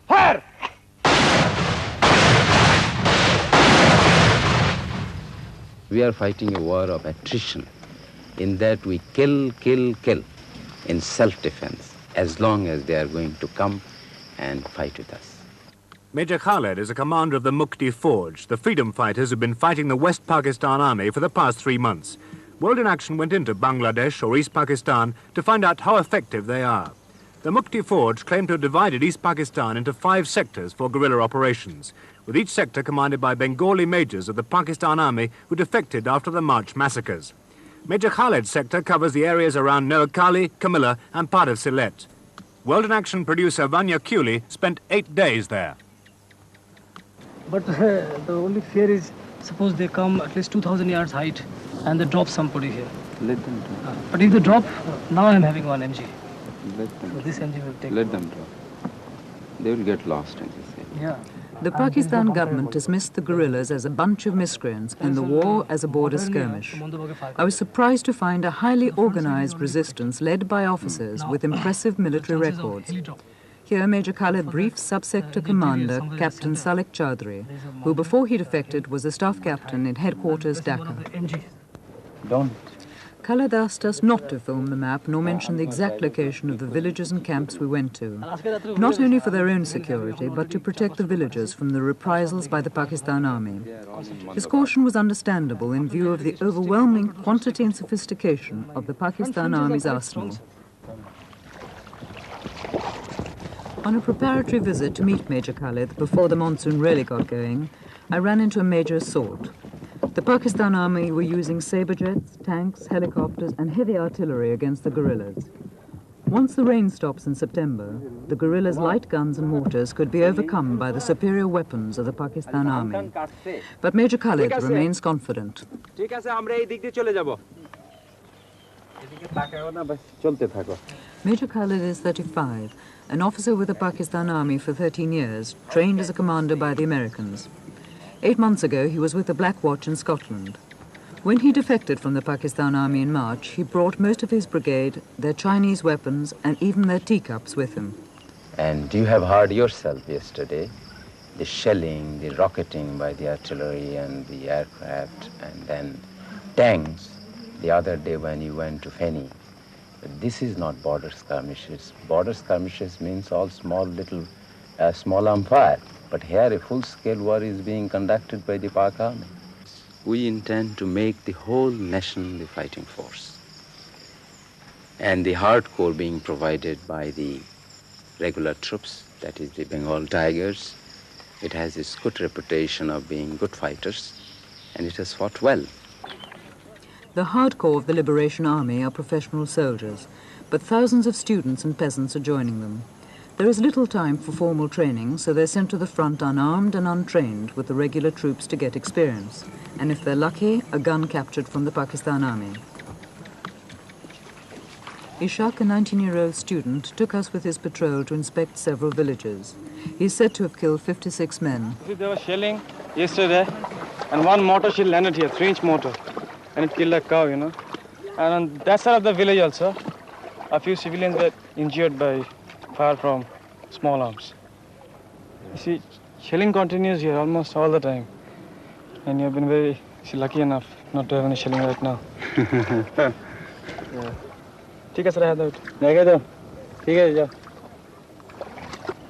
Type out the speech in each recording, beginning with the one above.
Fire! We are fighting a war of attrition, in that we kill in self-defense, as long as they are going to come and fight with us. Major Khalid is a commander of the Mukti Forge, the freedom fighters who've been fighting the West Pakistan Army for the past 3 months. World in Action went into Bangladesh or East Pakistan to find out how effective they are. The Mukti Forge claimed to have divided East Pakistan into 5 sectors for guerrilla operations, with each sector commanded by Bengali majors of the Pakistan Army who defected after the March massacres. Major Khalid's sector covers the areas around Noakhali, Camilla and part of Sylhet. World in Action producer Vanya Cooley spent 8 days there. But the only fear is, suppose they come at least 2,000 yards height and they drop somebody here. Let them drop. But if they drop, now I'm having 1 mg. Let them. So this mg will take. Let them drop. They will get lost in this area. Yeah. The Pakistan government dismissed the guerrillas as a bunch of miscreants and the war as a border skirmish. I was surprised to find a highly organized resistance led by officers with impressive military records. Here, Major Khalid briefed Subsector Commander Captain Salik Chaudhry, who before he defected was a staff captain in headquarters Dhaka. Don't. Khalid asked us not to film the map nor mention the exact location of the villages and camps we went to, not only for their own security, but to protect the villagers from the reprisals by the Pakistan Army. His caution was understandable in view of the overwhelming quantity and sophistication of the Pakistan Army's arsenal. On a preparatory visit to meet Major Khalid before the monsoon really got going, I ran into a major assault. The Pakistan Army were using sabre jets, tanks, helicopters and heavy artillery against the guerrillas. Once the rain stops in September, the guerrillas' light guns and mortars could be overcome by the superior weapons of the Pakistan Army. But Major Khalid remains confident. Major Khalid is 35, an officer with the Pakistan Army for 13 years, trained as a commander by the Americans. 8 months ago, he was with the Black Watch in Scotland. When he defected from the Pakistan Army in March, he brought most of his brigade, their Chinese weapons, and even their teacups with him. And you have heard yourself yesterday, the shelling, the rocketing by the artillery and the aircraft, and then tanks the other day when you went to Feni. But this is not border skirmishes. Border skirmishes means all small arm fire. But here a full-scale war is being conducted by the Pak Army. We intend to make the whole nation the fighting force. And the hardcore being provided by the regular troops, that is the Bengal Tigers. It has its good reputation of being good fighters, and it has fought well. The hardcore of the Liberation Army are professional soldiers, but thousands of students and peasants are joining them. There is little time for formal training, so they're sent to the front unarmed and untrained with the regular troops to get experience. And if they're lucky, a gun captured from the Pakistan Army. Ishaq, a 19-year-old student, took us with his patrol to inspect several villages. He's said to have killed 56 men. There was shelling yesterday, and one mortar shell landed here, 3-inch mortar, and it killed a cow, you know. And on that side of the village also, a few civilians were injured by fire from small arms. You see, shelling continues here almost all the time. And you've been very lucky enough not to have any shelling right now. ठीक है sir, ठीक है, जाओ।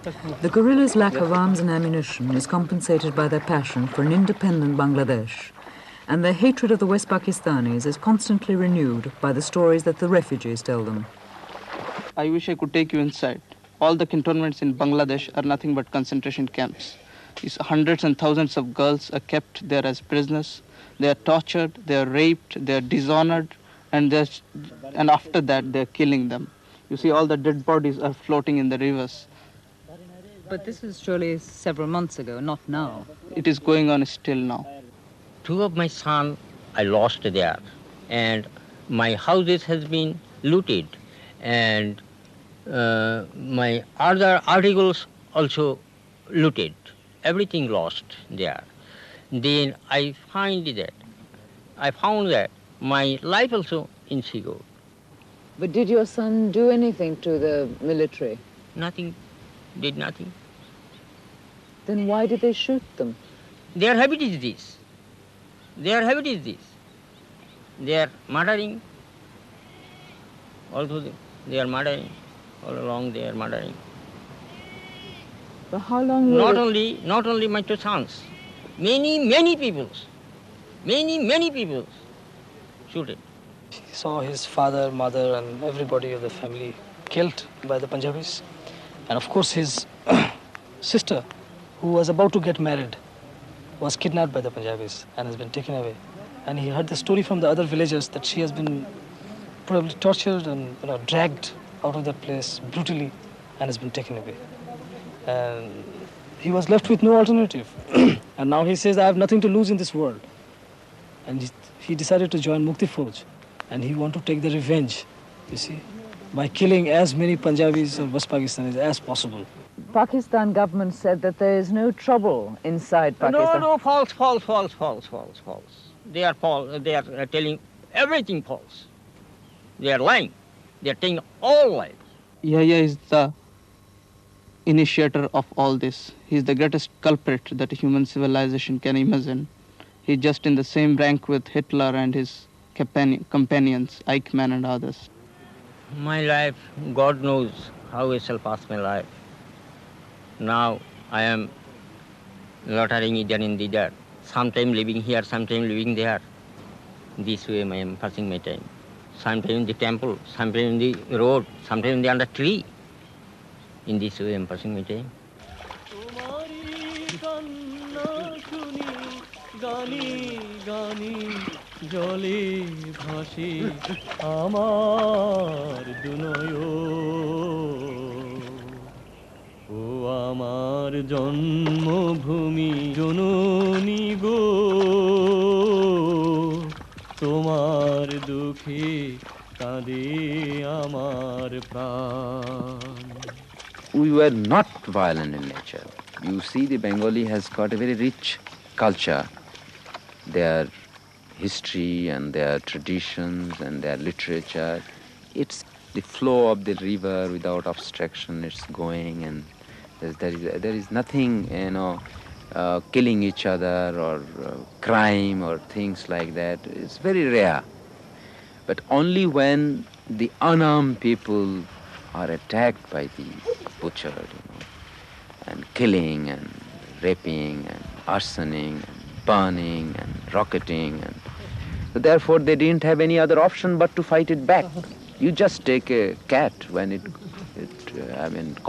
The guerrillas' lack of arms and ammunition is compensated by their passion for an independent Bangladesh, and their hatred of the West Pakistanis is constantly renewed by the stories that the refugees tell them. I wish I could take you inside. All the cantonments in Bangladesh are nothing but concentration camps. These hundreds and thousands of girls are kept there as prisoners. They are tortured, they are raped, they are dishonored, and after that they are killing them. You see, all the dead bodies are floating in the rivers. But this is surely several months ago, not now. It is going on still now. Two of my sons I lost there, and my houses has been looted, and my other articles also looted. Everything lost there. Then I found that my life also insecure. But did your son do anything to the military? Nothing, did nothing. Then why did they shoot them? Their habit is this. Their habit is this. They are murdering. Also, they are murdering. All along they are murdering. For how long? Not only my two sons. Many people shooted. He saw his father, mother, and everybody of the family killed by the Punjabis. And of course his sister, who was about to get married, was kidnapped by the Punjabis and has been taken away. And he heard the story from the other villagers that she has been probably tortured and dragged out of that place brutally and has been taken away. And he was left with no alternative. And now he says, I have nothing to lose in this world. And he decided to join Mukti Fauj. And he wanted to take the revenge, you see, by killing as many Punjabis or West Pakistanis as possible. Pakistan government said that there is no trouble inside Pakistan. No, false. They are false. They are telling everything false. They are lying. They are telling all lies. Yahya is the initiator of all this. He is the greatest culprit that human civilization can imagine. He is just in the same rank with Hitler and his companions, Eichmann and others. My life, God knows how I shall pass my life. Now I am loitering either in either. Sometime living here, sometime living there. This way I am passing my time. Sometime in the temple, sometime in the road, sometime under tree. In this way I am passing my time. জলে ভাসে আমার দুনয়ন ও আমার জন্মভূমি জননী গো তোমার দুঃখে কাঁদে আমার প্রাণ We were not violent in nature. You see, the Bengali has got a very rich culture. Their history and their traditions and their literature. It's the flow of the river without obstruction. It's going, and there is nothing, killing each other or crime or things like that. It's very rare. But only when the unarmed people are attacked by the butchered, and killing and raping and arsoning and burning and rocketing, and so therefore they didn't have any other option but to fight it back. You just take a cat when it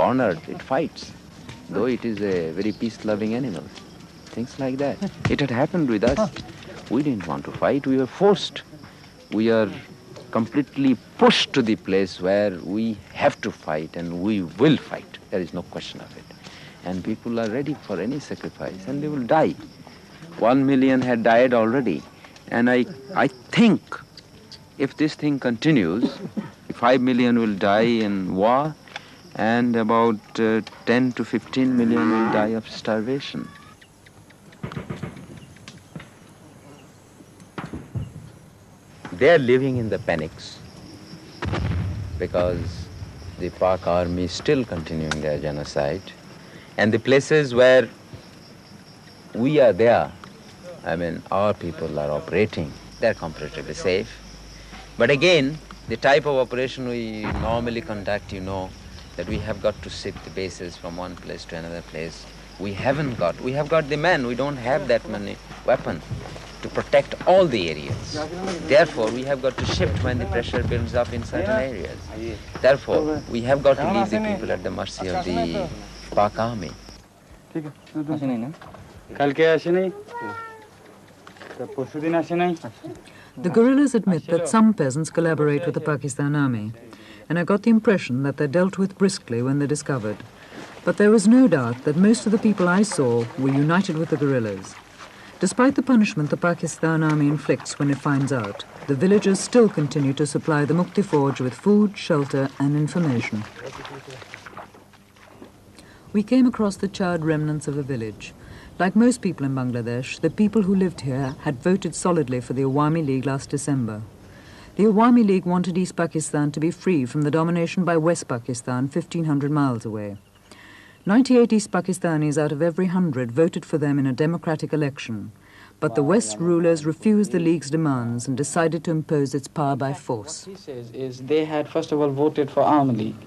cornered, it fights, though it is a very peace-loving animal. Things like that. It had happened with us. We didn't want to fight. We were forced. We are completely pushed to the place where we have to fight, and we will fight. There is no question of it. And people are ready for any sacrifice, and they will die. 1 million had died already. And I think if this thing continues, 5 million will die in war, and about 10 to 15 million will die of starvation. They are living in the panics because the Pak army is still continuing their genocide. And the places where we are there, our people are operating, they're comparatively safe. But again, the type of operation we normally conduct, that we have got to ship the bases from one place to another place. We have got the men, we don't have that many weapons to protect all the areas. Therefore, we have got to shift when the pressure builds up in certain areas. Therefore, we have got to leave the people at the mercy of the Pak army. The guerrillas admit that some peasants collaborate with the Pakistan army, and I got the impression that they're dealt with briskly when they're discovered. But there was no doubt that most of the people I saw were united with the guerrillas. Despite the punishment the Pakistan army inflicts when it finds out, the villagers still continue to supply the Mukti Forge with food, shelter and information. We came across the charred remnants of a village. Like most people in Bangladesh, the people who lived here had voted solidly for the Awami League last December. The Awami League wanted East Pakistan to be free from the domination by West Pakistan 1,500 miles away. 98 East Pakistanis out of every 100 voted for them in a democratic election, but the West rulers refused the League's demands and decided to impose its power by force. What he says is they had first of all voted for Awami League,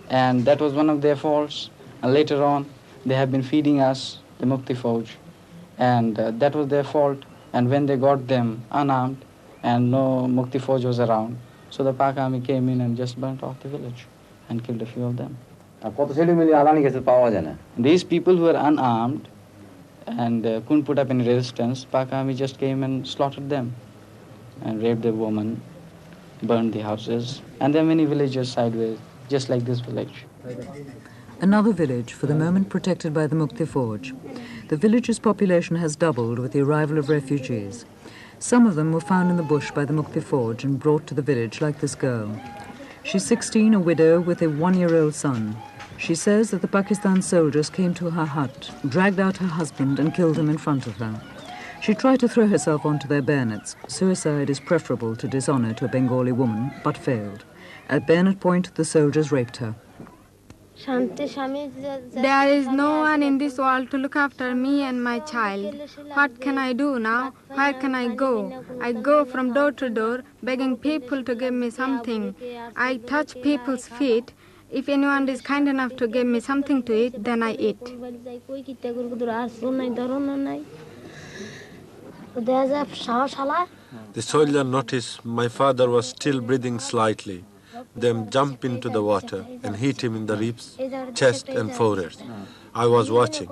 and that was one of their faults, and later on they have been feeding us the Mukti Forge, and that was their fault, and when they got them unarmed and no Mukti Forge was around, so the Pak army came in and just burnt off the village and killed a few of them. These people who were unarmed and couldn't put up any resistance, Pak army just came and slaughtered them and raped the woman, burned the houses, and there are many villages sideways, just like this village. Another village, for the moment protected by the Mukti Forge. The village's population has doubled with the arrival of refugees. Some of them were found in the bush by the Mukti Forge and brought to the village, like this girl. She's 16, a widow with a 1-year-old son. She says that the Pakistan soldiers came to her hut, dragged out her husband and killed him in front of her. She tried to throw herself onto their bayonets. Suicide is preferable to dishonor to a Bengali woman, but failed. At bayonet point, the soldiers raped her. There is no one in this world to look after me and my child. What can I do now? Where can I go? I go from door to door, begging people to give me something. I touch people's feet. If anyone is kind enough to give me something to eat, then I eat. The soldier noticed my father was still breathing slightly. Then jump into the water and hit him in the ribs, chest and forehead. I was watching.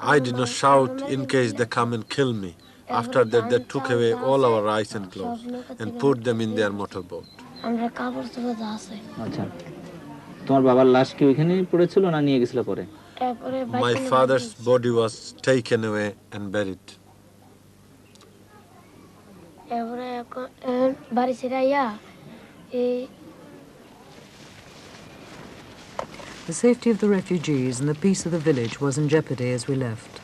I did not shout in case they come and kill me. After that, they took away all our rice and clothes and put them in their motorboat. My father's body was taken away and buried. The safety of the refugees and the peace of the village was in jeopardy as we left.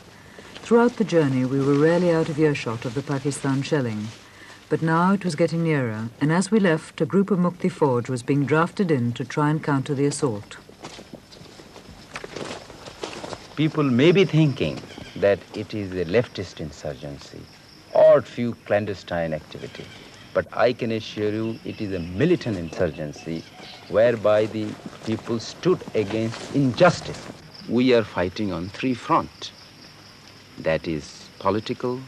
Throughout the journey, we were rarely out of earshot of the Pakistan shelling. But now it was getting nearer, and as we left, a group of Mukti Forge was being drafted in to try and counter the assault. People may be thinking that it is a leftist insurgency or few clandestine activity, but I can assure you it is a militant insurgency whereby the people stood against injustice. We are fighting on 3 fronts. That is political,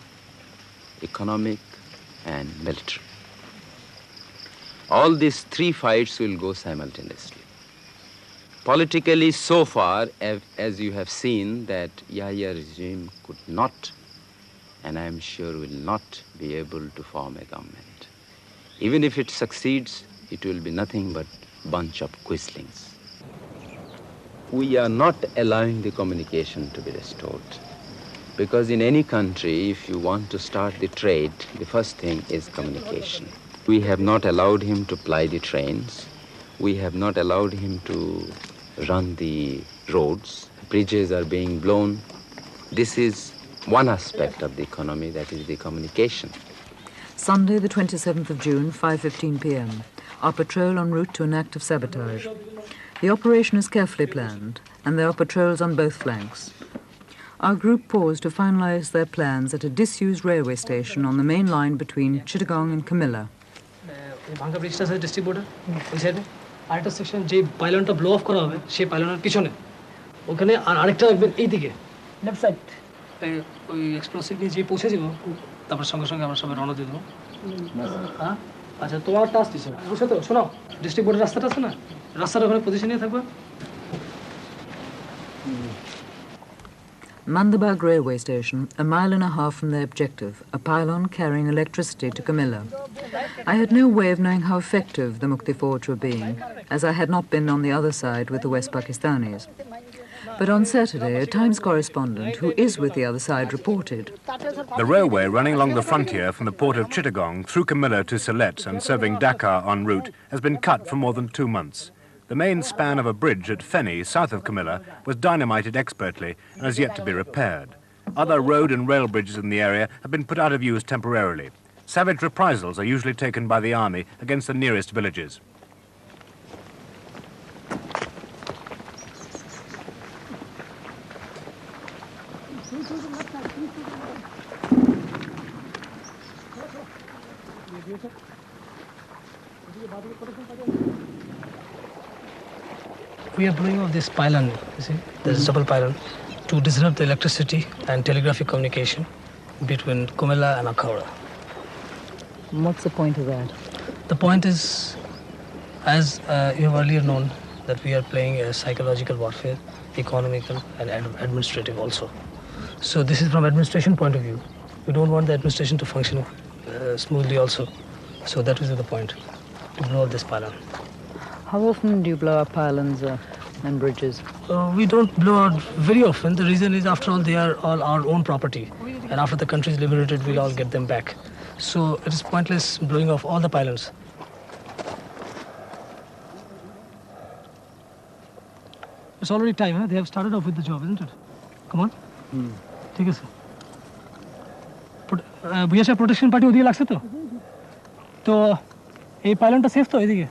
economic, and military. All these 3 fights will go simultaneously. Politically, so far, as you have seen, that Yahya regime could not, and I am sure will not, be able to form a government. Even if it succeeds, it will be nothing but bunch of quislings. We are not allowing the communication to be restored. Because in any country, if you want to start the trade, the first thing is communication. We have not allowed him to ply the trains. We have not allowed him to run the roads. Bridges are being blown. This is one aspect of the economy, that is the communication. Sunday, the 27th of June, 5:15 p.m. Our patrol en route to an act of sabotage. The operation is carefully planned, and there are patrols on both flanks. Our group paused to finalize their plans at a disused railway station on the main line between Chittagong and Camilla. ভাঙ্গা ব্রিজটা আছে district বোর্ডের ওই সাইডে আরেকটা section যে পাইলনটা blow of করা হবে সেই পাইলনের পিছনে ওখানে আর আরেকটা রাখবেন এইদিকে লেফট সাইড ওই এক্সপ্লোসিভ নিয়ে যে পৌঁছে যাবো তারপর সঙ্গে সঙ্গে আমরা সবাই রওনা দিয়ে দেবো হ্যাঁ আচ্ছা তোমার টাস্ক দিচ্ছে বুঝছো তো শোনো ডিস্ট্রিক্ট বোর্ডের রাস্তাটা আছে না রাস্তাটা ওখানে পজিশন নিয়ে থাকবে Mandabag railway station, a mile and a half from their objective, a pylon carrying electricity to Camilla. I had no way of knowing how effective the Mukti Forge were being, as I had not been on the other side with the West Pakistanis. But on Saturday, a Times correspondent who is with the other side reported. The railway running along the frontier from the port of Chittagong through Camilla to Sylhet and serving Dakar en route has been cut for more than 2 months. The main span of a bridge at Feni, south of Camilla, was dynamited expertly and has yet to be repaired. Other road and rail bridges in the area have been put out of use temporarily. Savage reprisals are usually taken by the army against the nearest villages. We are blowing off this pylon, you see, this double pylon, to disrupt the electricity and telegraphic communication between Kumela and Akhaura. What's the point of that? The point is, as you have earlier known, that we are playing a psychological warfare, economical and administrative also. So this is from administration point of view. We don't want the administration to function smoothly also. So that was the point, to blow up this pylon. How often do you blow up pylons and bridges? We don't blow out very often. The reason is, after all, they are all our own property. And after the country is liberated, we'll all get them back. So it is pointless blowing off all the pylons. It's already time, huh? They have started off with the job, isn't it? Come on. Take it, sir. Bhaiya sir, protection party ওদিকে লাগছে তো? তো এই পাইলনটা safe তো এদিকে?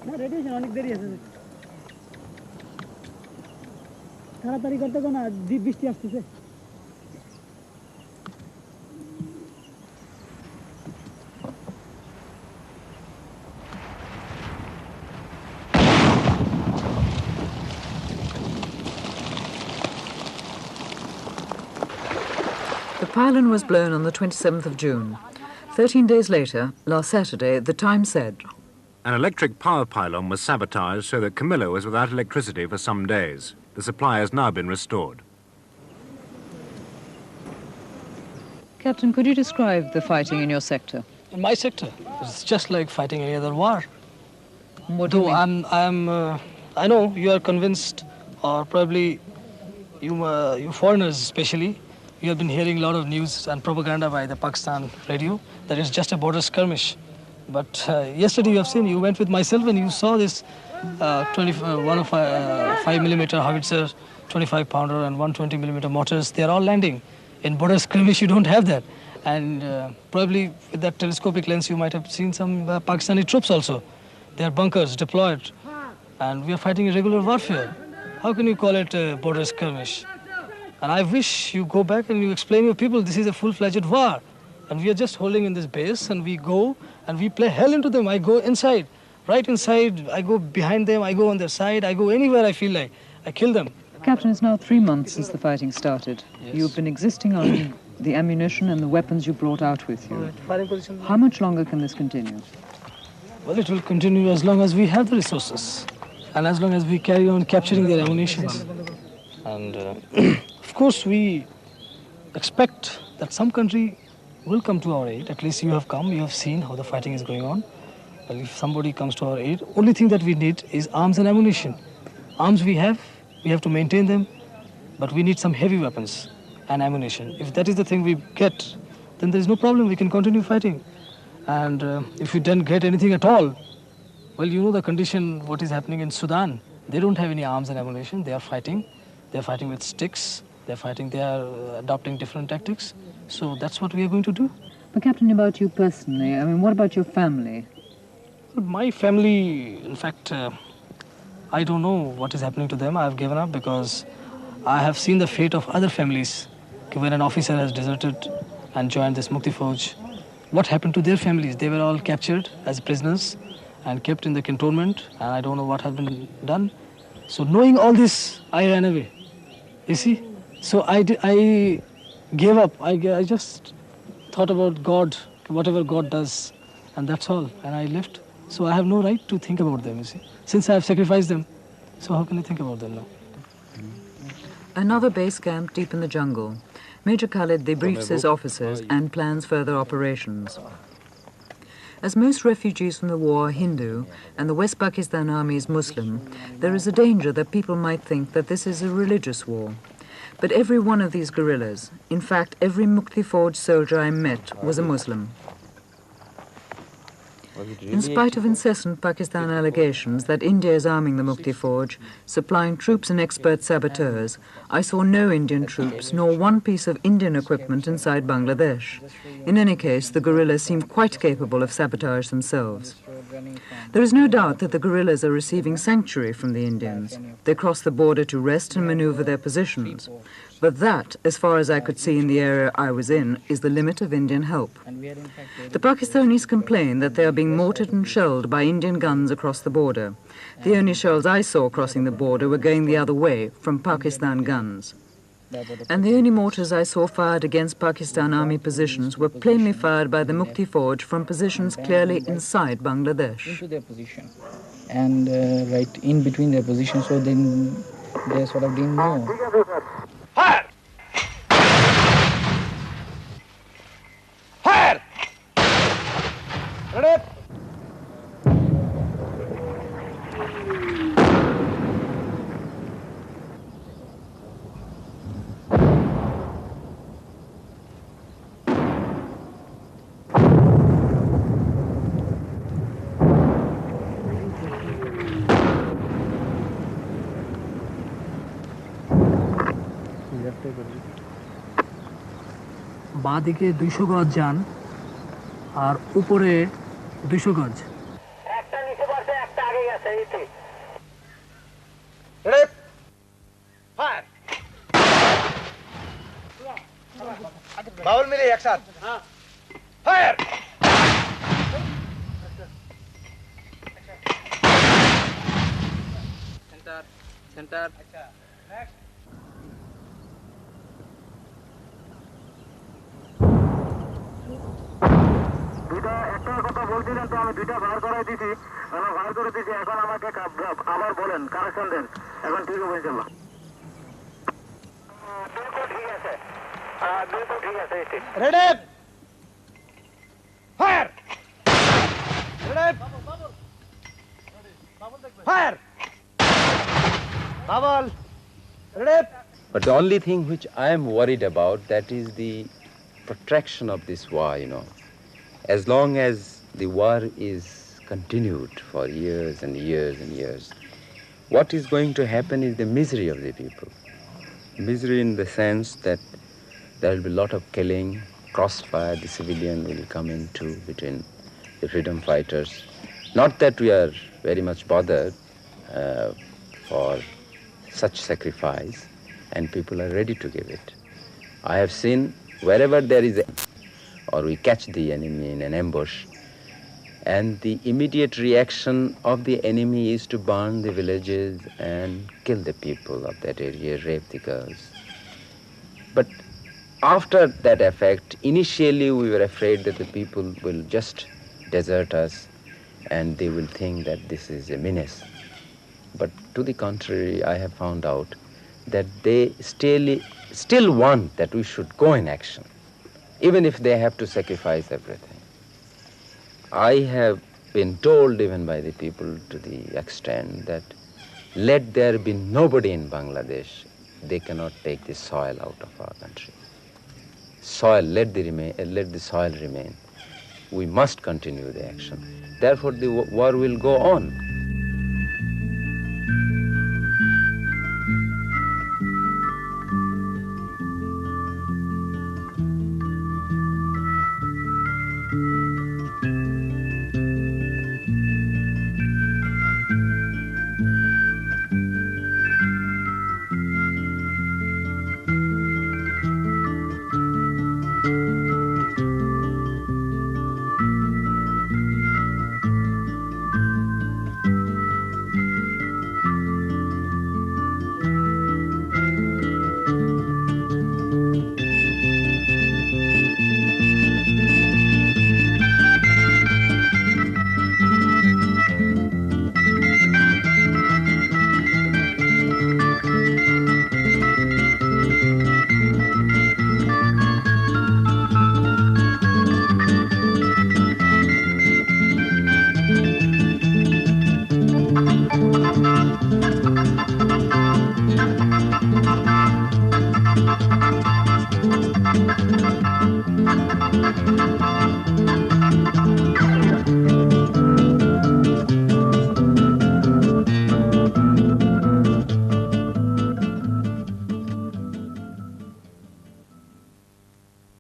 না radiation অনেক দেরি আছে তাড়াতাড়ি করতে না বৃষ্টি আসতেছে The pylon was blown on the 27th of June. 13 days later, last Saturday, the Times said, An electric power pylon was sabotaged so that Camilla was without electricity for some days. The supply has now been restored. Captain, could you describe the fighting in your sector? In my sector, it's just like fighting any other war. What do you mean? I know you are convinced, or probably you foreigners especially, you have been hearing a lot of news and propaganda by the Pakistan radio that it's just a border skirmish. But yesterday you have seen, you went with myself and you saw this 5mm howitzer, 25-pounder and 120mm mortars. They are all landing. In border skirmish you don't have that. And probably with that telescopic lens you might have seen some Pakistani troops also. They are bunkers deployed. And we are fighting a regular warfare. How can you call it a border skirmish? And I wish you go back and you explain to people this is a full-fledged war. And we are just holding in this base and we go and we play hell into them. I go inside, right inside. I go behind them. I go on their side. I go anywhere I feel like. I kill them. Captain, it's now 3 months since the fighting started. Yes. You've been existing on the ammunition and the weapons you brought out with you. Firing position. How much longer can this continue? Well, it will continue as long as we have the resources and as long as we carry on capturing their ammunition. And of course, we expect that some country will come to our aid. At least you have come, you have seen how the fighting is going on. Well, if somebody comes to our aid, only thing that we need is arms and ammunition. Arms we have to maintain them, but we need some heavy weapons and ammunition. If that is the thing we get, then there is no problem, we can continue fighting. And if we don't get anything at all, well, you know the condition, what is happening in Sudan. They don't have any arms and ammunition, they are fighting. They're fighting with sticks, they are adopting different tactics. So that's what we are going to do. But Captain, about you personally, I mean, what about your family? My family, in fact, I don't know what is happening to them. I have given up because I have seen the fate of other families when an officer has deserted and joined this Mukti Fauj. what happened to their families. They were all captured as prisoners and kept in the cantonment, and I don't know what had been done. So knowing all this, I ran away. You see? So I gave up. I just thought about God, whatever God does, and that's all. And I left. So I have no right to think about them, you see. Since I have sacrificed them, so how can I think about them now? Another base camp deep in the jungle. Major Khalid debriefs his officers and plans further operations. As most refugees from the war are Hindu and the West Pakistan Army is Muslim, there is a danger that people might think that this is a religious war. But every one of these guerrillas, in fact every Mukti Fauj soldier I met, was a Muslim. In spite of incessant Pakistan allegations that India is arming the Mukti Fauj, supplying troops and expert saboteurs, I saw no Indian troops nor one piece of Indian equipment inside Bangladesh. In any case, the guerrillas seem quite capable of sabotage themselves. There is no doubt that the guerrillas are receiving sanctuary from the Indians. They cross the border to rest and maneuver their positions. But that, as far as I could see in the area I was in, is the limit of Indian help. The Pakistanis complain that they are being mortared and shelled by Indian guns across the border. The only shells I saw crossing the border were going the other way, from Pakistan guns. And the only mortars I saw fired against Pakistan army positions were plainly fired by the Mukti Fauj from positions clearly inside Bangladesh. Into their position. And right in between their positions, so then they sort of didn't know. Fire! Fire! Ready? বাঁদিকে 200 গজ যান আর উপরে 200 গজ। একটা নিচে পড়ছে, একটা আগে গেছে এইতে। রেডি? ফায়ার! বাউল মিলে একসাথে। হ্যাঁ। ফায়ার! Centre centre. আচ্ছা নেক্সট। দুইটা একটা কথা বলছিলেন তো আমি দুইটা বার করে দিছি, বার করে দিছি, এখন আমাকে আবার বলেন, কারেকশন দেন। এখন ঠিক হবে ইনশাআল্লাহ। দুটো ঠিক আছে, দুটো ঠিক আছে। Ready? Fire! Ready? Fire! Bubble! Ready? But the only thing which I am worried about, that is the protraction of this war, you know. As long as the war is continued for years and years and years, what is going to happen is the misery of the people. Misery in the sense that there will be a lot of killing, crossfire, the civilian will come into between the freedom fighters. Not that we are very much bothered for such sacrifice, and people are ready to give it. I have seen wherever there is or we catch the enemy in an ambush, and the immediate reaction of the enemy is to burn the villages and kill the people of that area, rape the girls. But after that effect, initially we were afraid that the people will just desert us and they will think that this is a menace. But to the contrary, I have found out that they still want that we should go in action, even if they have to sacrifice everything. I have been told even by the people to the extent that let there be nobody in Bangladesh, they cannot take the soil out of our country. Soil, let the soil remain. We must continue the action. Therefore the war will go on.